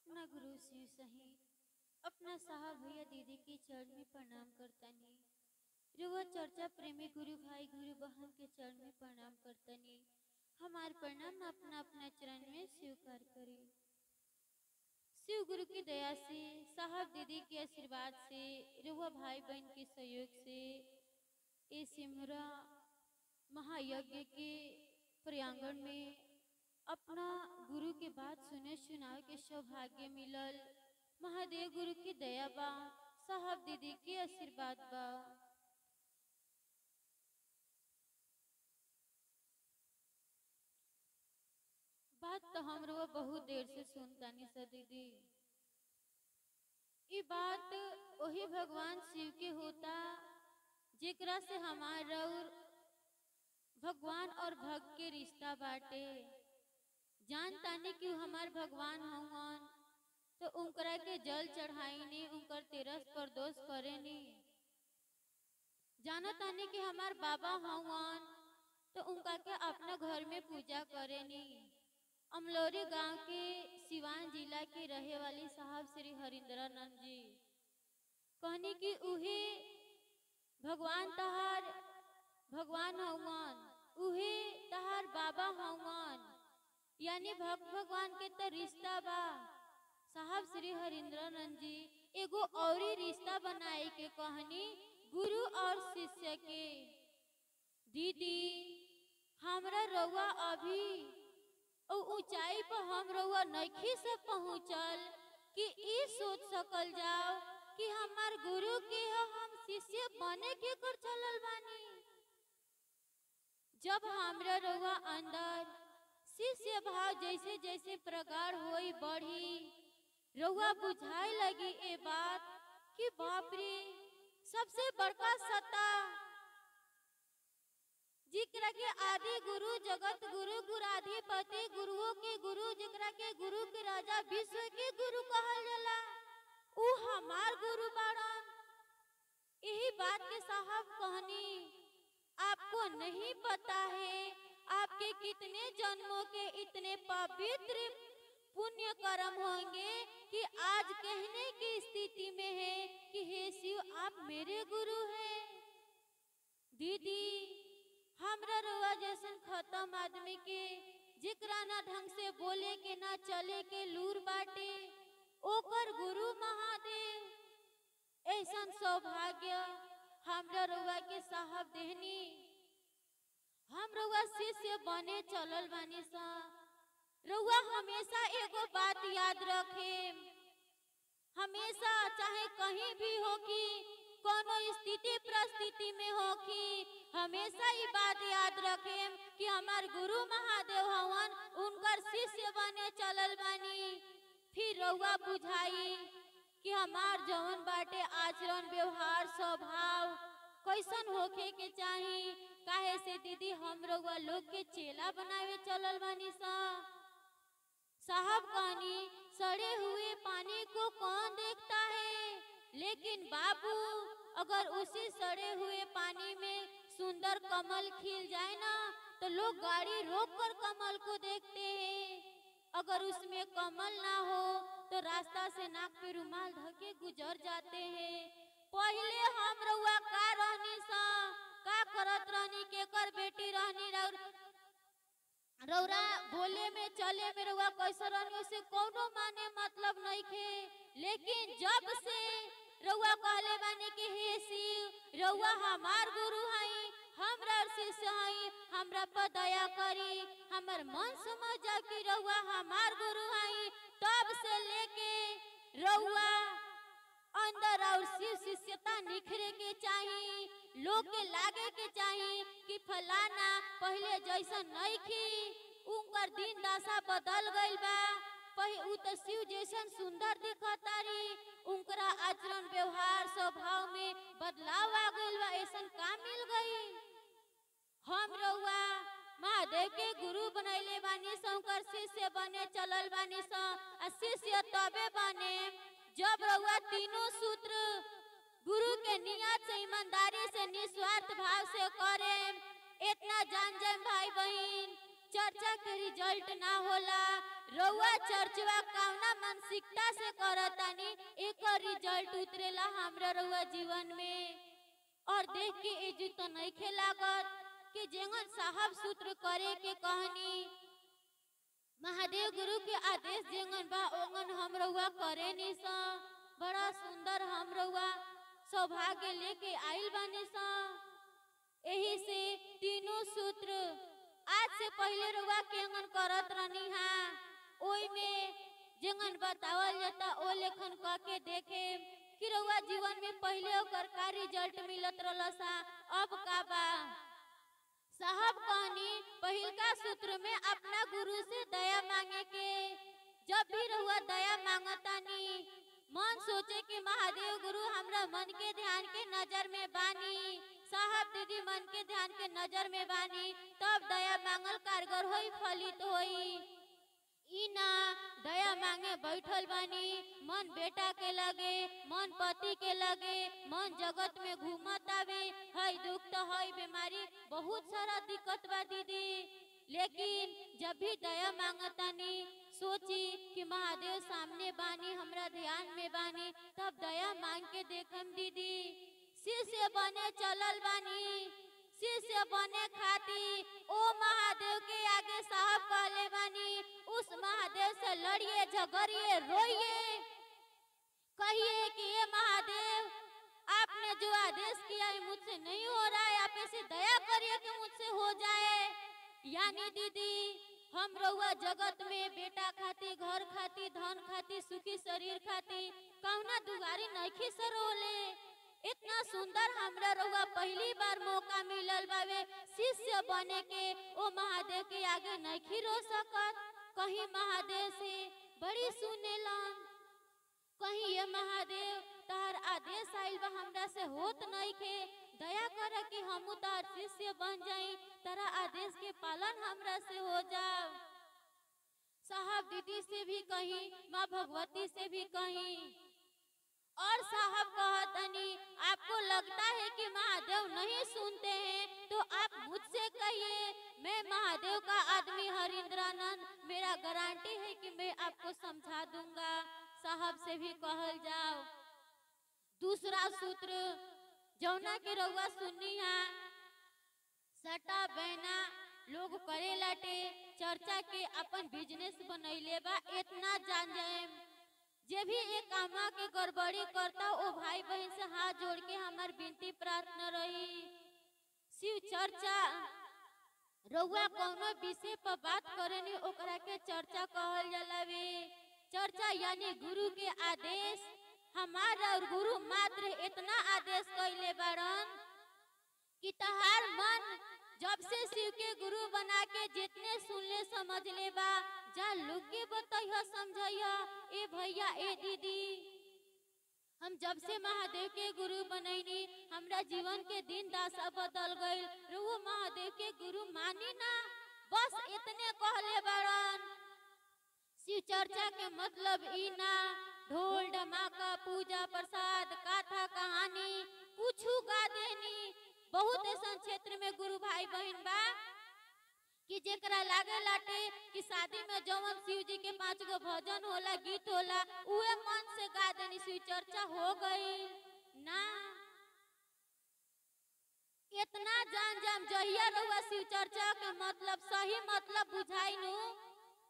अपना गुरु शिव सहित अपना साहब भैया दीदी की चरण में प्रणाम करतनी। रुआ चर्चा प्रेमी गुरु भाई गुरु बहन के चरण में प्रणाम करतनी। हमार प्रणाम अपना अपना चरण में स्वीकार करे। शिव गुरु की दया से, साहब दीदी के आशीर्वाद से, रुआ भाई बहन के सहयोग से ये सिमरा महायज्ञ के प्रांगण में अपना गुरु के बात सुने सुनावे के सौभाग्य मिलल। महादेव गुरु की दया बा, साहब दीदी के आशीर्वाद बा। बात तो हम लोग बहुत देर से सुनतानी सा दीदी। ये बात वही भगवान शिव के होता जेकरा से हमार और भगवान और भक्त के रिश्ता बाटे। जानतानी कि हमार भगवान हवन तो उनकरा के जल चढ़ाईनी, उनकर तेरस परदोष करेनी। जानतानी कि हमार बाबा हवन तो उनका के अपना घर में पूजा करेनी। अमलोरी गांव के सिवान जिला के रहे वाली साहब श्री हरिंद्रानंद जी कहनी कि उहे भगवान तहार भगवान हवन, उहे तहार बाबा हवन, यानी भक्त भगवान के तो रिश्ता बा। साहब श्री हरिंद्रानंद जी एगो औरी रिश्ता बनाए के कहनी गुरु और शिष्य के। दीदी हमरा रउआ अभी ऊंचाई पर हम रउआ नइखे से पहुँचल कि ई सोच सकल जाओ कि हमार गुरु के हम शिष्य बने के कर चलल बानी। जब हमरा रउआ अंदर शिष्य भाव जैसे जैसे प्रगाढ़ होई बढ़ी, रउआ बुझाए लगी ए बात कि बाप रे सबसे बड़का सत्ता जिकरा के आदि गुरु जगत गुरु गुराधिपति गुरुओं के गुरु जिकरा के गुरु के राजा विश्व के गुरु कहल जाला, ऊ हमार गुरु बाड़न। यही बात के साहब कहनी आपको नहीं पता है आपके कितने जन्मों के इतने पवित्र पुण्य कर्म होंगे कि आज कहने की स्थिति में है कि हे शिव आप मेरे गुरु हैं। दीदी हमरा रुआ जैसन खत्म आदमी के जिकरा ना ढंग से बोले के ना चले के लूर बाटे ओकर गुरु महादेव। ऐसन सौभाग्य हमरा रुआ के साहब देहनी। हम रुआ शिष्य बने चलल बानी सा। रुआ हमेशा एगो बात याद रखे, हमेशा चाहे कहीं भी हो कि कोनो स्थिति परिस्थिति में हो कि हमेशा ये बात याद रखे कि हमार गुरु महादेव हवन, उनकर शिष्य बने चलल बानी। फिर रउआ बुझाई कि हमार जवन बाटे आचरण व्यवहार स्वभाव कैसन होखे के चाही। काहे से दीदी हम रउआ लोग के चेला बनावे चलल बानी सा। साहब कहनी सड़े हुए पानी को कौन देखता है, लेकिन बाबू अगर उसी सड़े हुए पानी में सुंदर कमल खिल जाए ना तो लोग गाड़ी रोककर कमल को देखते हैं। अगर उसमें कमल ना हो तो रास्ता से नाक पे रुमाल ढके गुजर जाते हैं। पहले हम रउआ का रहनी सा, का करत रहनी, केकर बेटी रहनी, रउरा बोले में चले में रउआ कैसे रहनी उसे कोनो माने मतलब नहीं खे। लेकिन जब से रउआ कहले बानी कि हे शिव रउआ हमार गुरु हई, हमरा शिष्य हई, हमरा पर दया करी, हमर मन समझ जा कि रउआ हमार गुरु हई, तब से लेके रउआ अंदर और शिव शिष्यता निखरे के चाहिए। लोग के लागे के चाहिए कि फलाना पहले जैसा नहीं खी, उनकर दिन दशा बदल गइल बा। पहले उ तो शिव जैसन सुंदर दिखतारी, उनकरा आचरण व्यवहार स्वभाव में बदलाव आ गइल बा, ऐसन का मिल गई। हम रउआ महादेव के गुरु बनैले बानी सा, उनकर शिष्य बने चलल बानी सा। शिष्य तबे बने जब रउआ तीनों सूत्र गुरु के नियत से ईमानदारी से निस्वार्थ भाव से करे। इतना जान जाए भाई बहन चर्चा के रिजल्ट ना होला। रउआ चर्चवा कौना मानसिकता से करतानी एक रिजल्ट उतरेला हमरा रउआ जीवन में। और देख के इज्जत तो नहीं खेलागत कि जेंगन साहब सूत्र करे के कहनी महादेव गुरु के आदेश जेंगन बा ओंगन हम रउआ करे नी सा। बड़ा सुंदर हम रउआ सौभाग्य लेके आइल बानी सा। यही से तीनों सूत्र आज से पहले रउआ केंगन करत रहनी हा ओई में जेंगन बतावल जाता ओ लेखन क के देखे कि रउआ जीवन में पहले ओकर का रिजल्ट मिलत रहलसा अब का बा। साहब कहनी पहिलका सूत्र में अपना गुरु से दया मांगे के। जब भी रउआ दया मांगतानी मन सोचे कि महादेव गुरु हमरा मन के ध्यान के नजर में बानी, साहब दीदी मन के ध्यान के नजर में बानी, तब दया मांगल कारगर होई फलित होई। ई ना दया मांगे बैठल बानी, मन बेटा के लगे, मन पति के लगे, मन जगत में घूमत आवे, हई दुख तो हई बीमारी, बहुत सारा दिक्कत बा दीदी। लेकिन जब भी दया मांगतानी सोची कि महादेव सामने बानी, हमरा ध्यान में बानी, तब दया मांग के देखम दीदी। शिष्य बने चलल बानी, शिष्य बने खाती ओ महादेव के आगे साहब कहले बानी उस महादेव से लड़िए झगड़िए रोइए, कहिए कि ये महादेव आपने जो आदेश किया है मुझसे नहीं हो रहा है, आप ऐसे दया करिए कि मुझसे हो जाए। यानी दीदी हम रउआ जगत में बेटा खाती, घर खाती, धन खाती, सुखी शरीर खाती कौना दुगारी नहीं सरोले। इतना सुंदर हमरा रउआ पहली बार मौका मिलल बावे शिष्य बने के, ओ महादेव के आगे नहीं रो सकत। कहीं महादेव से बड़ी सुनेलन, कहीं ये महादेव तार आदेश आइल बा हमरा से होत नहीं के, दया कर कि हम तार शिष्य बन जाई, तारा आदेश के पालन हमरा से हो जाओ। साहब दीदी से भी कहीं, माँ भगवती से भी कहीं। और साहब कहतनी आपको लगता है कि महादेव नहीं सुनते हैं तो आप मुझसे कहिए, मैं महादेव का आदमी हरिंद्रानंद, मेरा गारंटी है कि मैं आपको समझा दूंगा। साहब से भी कहल जाओ। दूसरा सूत्र जौना के रउआ सुननी है, सटा बहना लोग करे लाटे चर्चा के अपन बिजनेस बनैले बा, इतना जान जाए जे भी एक कामा के गड़बड़ी करता ओ भाई बहन से हाथ जोड़ के हमार विनती प्रार्थना रही। शिव चर्चा रउआ कौनो विषय पर बात करेनी ओकरा के चर्चा कहल जाला वे। चर्चा यानी गुरु के आदेश, हमारा और गुरु मात्र इतना आदेश कइले बारन कि तहार मन जब से शिव के गुरु बना के जितने सुन ले समझ ले बा, जा लोग के बताइया समझाइया, ए भैया ए दीदी हम जब से महादेव के गुरु बनैनी हमरा जीवन के दिन दशा बदल गई। वो महादेव के गुरु मानी ना, बस इतने कहले बारन। शिव चर्चा के मतलब ई ना ढोल धमाका पूजा प्रसाद कथा कहानी कुछ गा देनी। बहुत ऐसा क्षेत्र में गुरु भाई बहन बा कि जेकरा लागे लाटे कि शादी में जवन शिव जी के 5 गो भजन होला, गीत होला, उहे मन से गा देनी, शिव चर्चा हो गई ना। इतना जान जाम जहिया रहुआ शिव चर्चा के मतलब सही मतलब बुझाई नु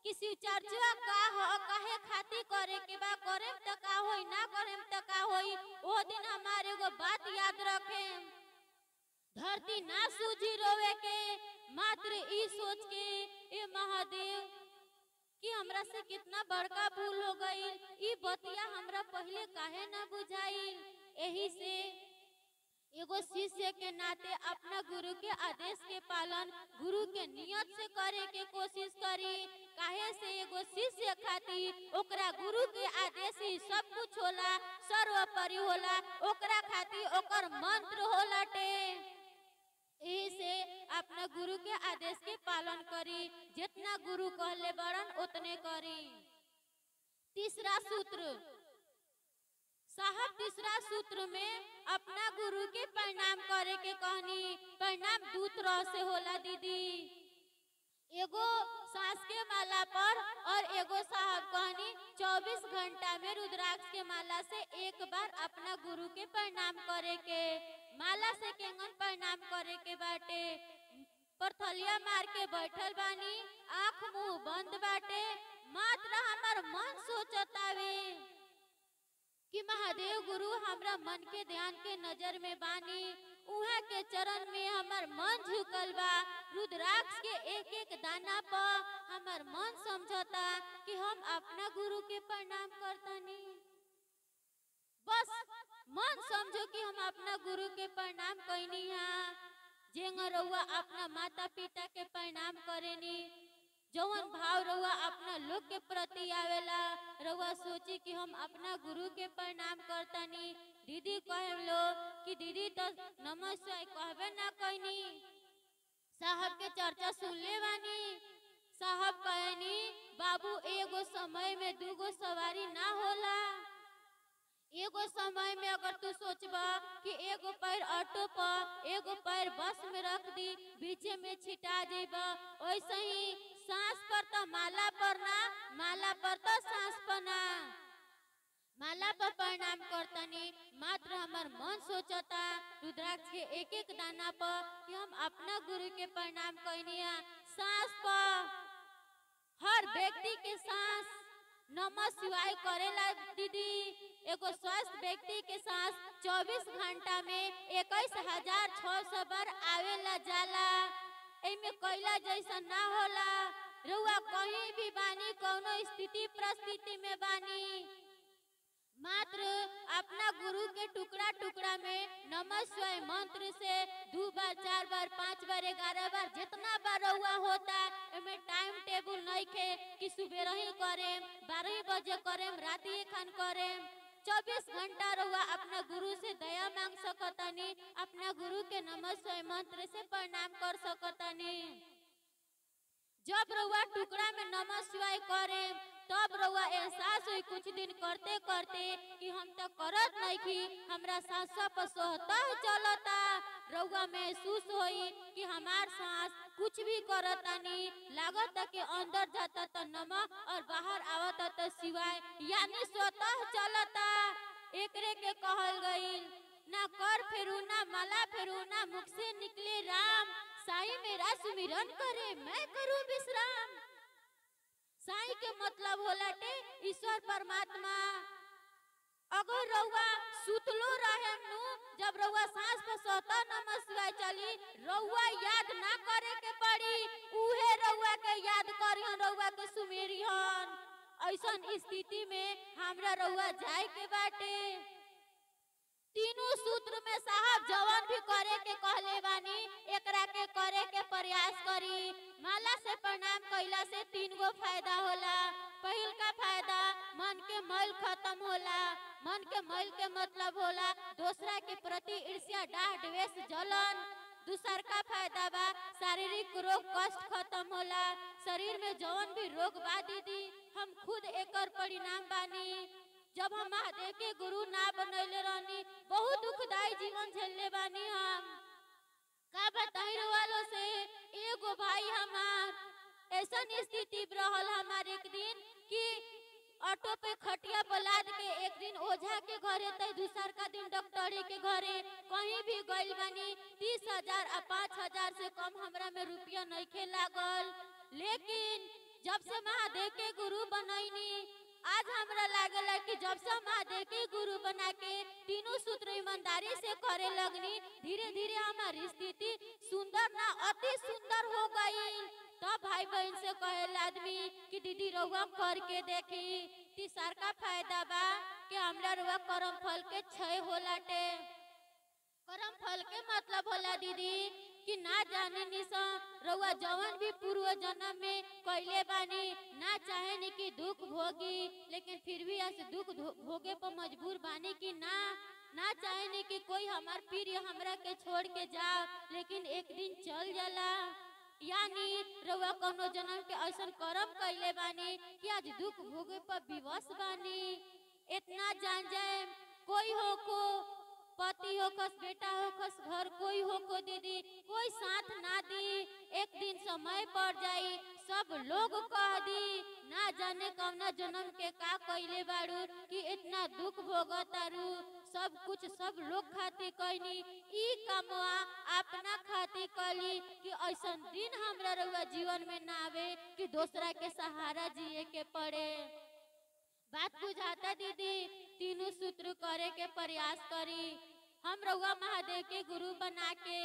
कि शिव चर्चा का हो, काहे खाती करे के बा, करेम त का होई, ना करेम त का होई। ओ दिन हमारे एगो बात याद रखे, धरती ना सूझी रोवे के, मात्र ई सोच के ए महादेव कि हमरा से कितना बड़का भूल हो गई, ई बतिया हमरा पहले काहे ना बुझाइल। यही से एगो शिष्य के नाते अपना गुरु के आदेश के पालन गुरु के नियत से करे के कोशिश करी। काहे से एगो शिष्य खाती ओकरा गुरु के आदेश ही सब कुछ होला, सर्वोपरि होला, ओकरा खाती ओकर मंत्र होलाटे। यही से अपना गुरु के आदेश के पालन करी, जितना गुरु कहले बड़न उतने करी। तीसरा सूत्र साहब, तीसरा सूत्र में अपना गुरु के प्रणाम करे के कहनी। प्रणाम दूत रह से होला दीदी। एगो सांस के माला पर और एगो साहब कहनी 24 घंटा में रुद्राक्ष के माला से एक बार अपना गुरु के प्रणाम करे के। माला से केंगन प्रणाम करे के बाटे। परथलिया मार के बैठल बानी, आँख मुंह बंद बाटे, मात्र हमार मन सोचतावे कि महादेव गुरु हमरा मन के ध्यान के नजर में बानी, उहा के चरण में हमार मन झुकल बा। रुद्राक्ष के एक एक दाना पर हमार मन समझता कि हम अपना गुरु के प्रणाम करतानी। बस मन समझो कि हम अपना गुरु के प्रणाम कइनी हा। जेंगा रउआ अपना माता पिता के प्रणाम करेनी, जवन भाव रउआ अपना लोग के प्रति आवेला, रउआ सोची कि हम अपना गुरु के प्रणाम करतानी। दीदी कहे लो कि दीदी तो नमस्ते कहबे ना कइनी, साहब के चर्चा सुन ले बानी। साहब कहनी बाबू एगो समय में दूगो सवारी ना होला। एगो समय में अगर तू सोचबा कि एगो पैर ऑटो पर एगो पैर बस में रख दी, बीचे में छिटा जेबा, वैसे ही सांस पर तो माला पर ना, माला पर तो सांस पर ना। माला पर प्रणाम करतनी, मात्र हमार मन सोचता रुद्राक्ष के एक एक दाना पर कि हम अपना गुरु के प्रणाम कइनिया। सांस पर हर व्यक्ति के सांस नमः शिवाय करेला दीदी। एगो स्वस्थ व्यक्ति के सांस 24 घंटा में 21,600 बार आवेला जाला। एमे कइला जैसा ना होला। रुआ कहीं भी बानी, कौनो स्थिति परिस्थिति में बानी, मात्र अपना गुरु के टुकड़ा टुकड़ा में नमः शिवाय मंत्र से 2 बार 4 बार 5 बार 11 बार जितना बार हुआ होता। एमे टाइम टेबल नहीं खे कि सुबह ही करेम, 12 बजे करेम, राती खान करेम। 24 घंटा रहुआ अपना गुरु से दया मांग सकतानी, अपना गुरु के नमः शिवाय मंत्र से प्रणाम कर सकतानी। जब रहुआ टुकड़ा में नमः शिवाय करेम तब रउआ एहसास हुई कुछ दिन करते करते कि हम तो करत नहीं की, हमरा सांस पर सोहता चलता। रउआ महसूस होई कि हमार सांस कुछ भी करता नहीं, लागत कि अंदर जाता तो नमः और बाहर आवता तो शिवाय, यानी स्वतः चलता। एकरे के कहल गईल ना कर फेरू ना माला फेरू ना मुख से निकले राम, साईं मेरा सुमिरन करे मैं करूं विश्राम। साईं के मतलब होलाटे ईश्वर परमात्मा। अगर रउआ सुतलो रहे नु, जब रउआ सांस पर सोता नमः शिवाय चली, रउआ याद ना करे के पड़ी, उहे रउआ के याद करिहन, रउआ के सुमेरिहन। ऐसन स्थिति में हमरा रउआ जाए के बाटे। तीनों सूत्र में साहब जवन भी करे के कहले बानी, एकरा के करे के प्रयास करी। माला से प्रणाम कइला से 3 गो फायदा होला। पहिल का फायदा मन के मैल खत्म होला। मन के मैल के मतलब होला दूसरा के प्रति ईर्ष्या, डाह द्वेष, जलन। दूसर का फायदा बा शारीरिक रोग कष्ट खत्म होला। शरीर में जवन भी रोग बा दीदी, हम खुद एकर परिणाम बानी। जब हम महादेव के गुरु ना बनैले रहनी, बहुत दुखदाई जीवन झेलले बानी। हम का बताई वालों से, एगो भाई हमार ऐसा स्थिति रहल हमार एक दिन कि ऑटो पे खटिया पर लाद के एक दिन ओझा के घरे तय, दूसर का दिन डॉक्टरी के घरे, कहीं भी गइल बानी। 30,000 आ 5,000 से कम हमरा में रुपया नहीं खे लागल। लेकिन जब से महादेव के गुरु बनैनी, आज हमरा लागला कि जब से महादेव के गुरु बना के तीनों सूत्र ईमानदारी से करे लगनी, धीरे धीरे हमारी स्थिति सुंदर ना अति सुंदर हो गई। तब भाई बहन से कहे आदमी कि दीदी रउआ करके देखी। तीसर का फायदा बा कि हमरा रउआ कर्म फल के क्षय होलाटे। कर्म फल के मतलब होला दीदी कि ना जाने निशा रउआ जवन भी पूर्व जन्म में कइले बानी, ना चाहे नी कि दुख भोगी, लेकिन फिर भी ऐसे दुख भोगे पर मजबूर बानी कि ना चाहे नी कि कोई हमार प्रिय हमरा के छोड़ के जाओ, लेकिन एक दिन चल जाला। यानी रउआ कोनो जन्म के ऐसा कर्म कइले बानी कि आज दुख भोगे पर विवश बानी। इतना जान जाए कोई हो को पति होखस, बेटा होखस, घर कोई हो को दीदी, कोई साथ ना दी, एक दिन समय पड़ जाई, सब लोग कह दी ना जाने कौना जन्म के का कइले बाड़ू कि इतना दुख भोगतारू, सब कुछ सब लोग खातिर कहनी, ई कामवा अपना खातिर कली कि ऐसा दिन हमरा रउआ जीवन में ना आवे कि दूसरा के सहारा जिए के पड़े। बात बुझाता दीदी, तीनों सूत्र करे के प्रयास करी। हम रउआ महादेव के गुरु बना के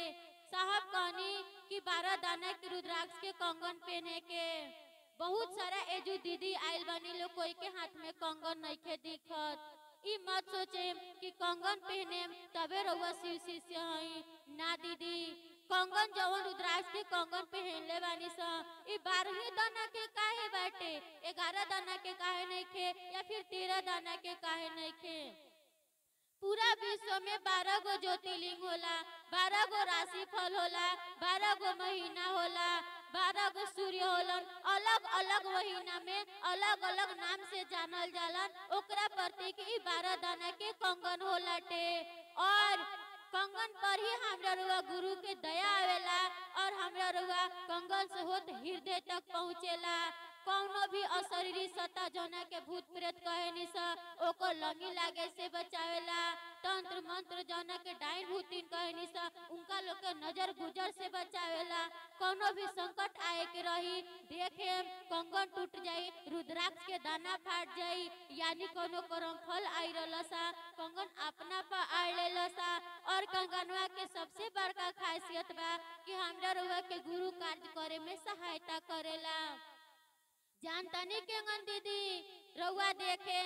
साहब कहनी कि 12 दाना के रुद्राक्ष के कंगन पहने के। बहुत सारा एजू दीदी आइल बनी लोग, कोई के हाथ में कंगन नइखे दिखत। ई मत सोचे कि कंगन पहने तबे रउआ शिव शिष्य हई, ना दीदी। कंगन जवन रुद्राक्ष के कंगन पहनले बानी सा, ई 12 दाना के काहे बाटे, 11 दाना के काहे नइखे, या फिर 13 दाना के काहे नइखे। पूरा विश्व में 12 गो ज्योतिर्लिंग होला, 12 गो राशि फल होला, 12 गो महीना होला, 12 गो सूर्य होलन, अलग अलग महीना में अलग अलग नाम से जानल जालन। ओकरा प्रतीक ई 12 दाना के कंगन होलाटे। और कंगन पर ही हमरा रुआ गुरु के दया आवेला और हमरा रुआ कंगन से होत हृदय तक पहुँचेला। कौनो भी अशरीरी सत्ता जोना के भूत प्रेत कहेनी सा, ओको लंगी लागे से बचावेला। तंत्र मंत्र जोना के डाइन भूतिन कहेनी सा, उनका लोग के नजर गुजर से बचावेला। कौनो भी संकट आए के रही, देखे कंगन टूट जाई, रुद्राक्ष के दाना फाट जाई, यानी कोनो करम फल आई रहलसा, कंगन अपना पा आड़ लेलसा। और कंगनवा के सबसे बड़का खासियत बा कि हमरा रुआ के गुरु कार्य करे में सहायता करेला। जानता नहीं केंगन दीदी, रउआ देखे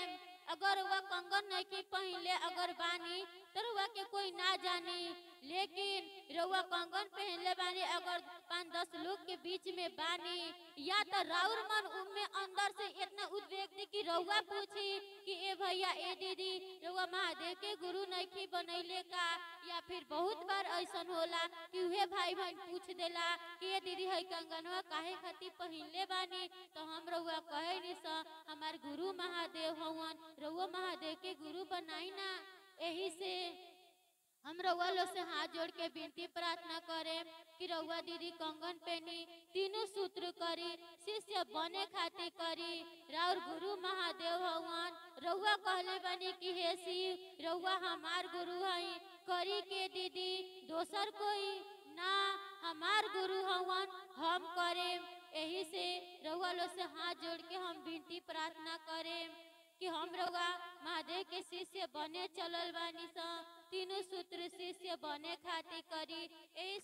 अगर रउआ कंगन नहीं की पहले अगर बानी तो रउआ के कोई ना जानी, लेकिन रउआ कंगन पहनले बानी अगर 5-10 लोग के बीच में बानी, या तो राउर मन उनमें अंदर से इतना उद्वेग थी कि रउआ पूछी कि ए भैया ए दीदी रउआ महादेव के गुरु नहीं की बनैले का। या फिर बहुत बार ऐसा होला कि उहे भाई बहन पूछ देला कि ए दीदी है कंगनवा काहे खातिर पहनले बानी, तो हम रउआ कहे नी सा हमार गुरु महादेव हवन, रउआ महादेव के गुरु बनाई ना। यही से हम रउआ लोग से हाथ जोड़ के विनती प्रार्थना करे कि रउआ दीदी कंगन पहनी, तीनों सूत्र करी, शिष्य बने खातिर करी। राउर गुरु महादेव हवन, रउआ कहले बनी कि हे शिव रउआ हमार गुरु हई, करी के दीदी दोसर कोई ना, हमार गुरु हवन हम करे। यही से रउआ लोग से हाथ जोड़ के हम विनती प्रार्थना करे कि हम रउआ महादेव के शिष्य बने चलल बानी सा, तीनों सूत्र शिष्य बने खातिर करी। यही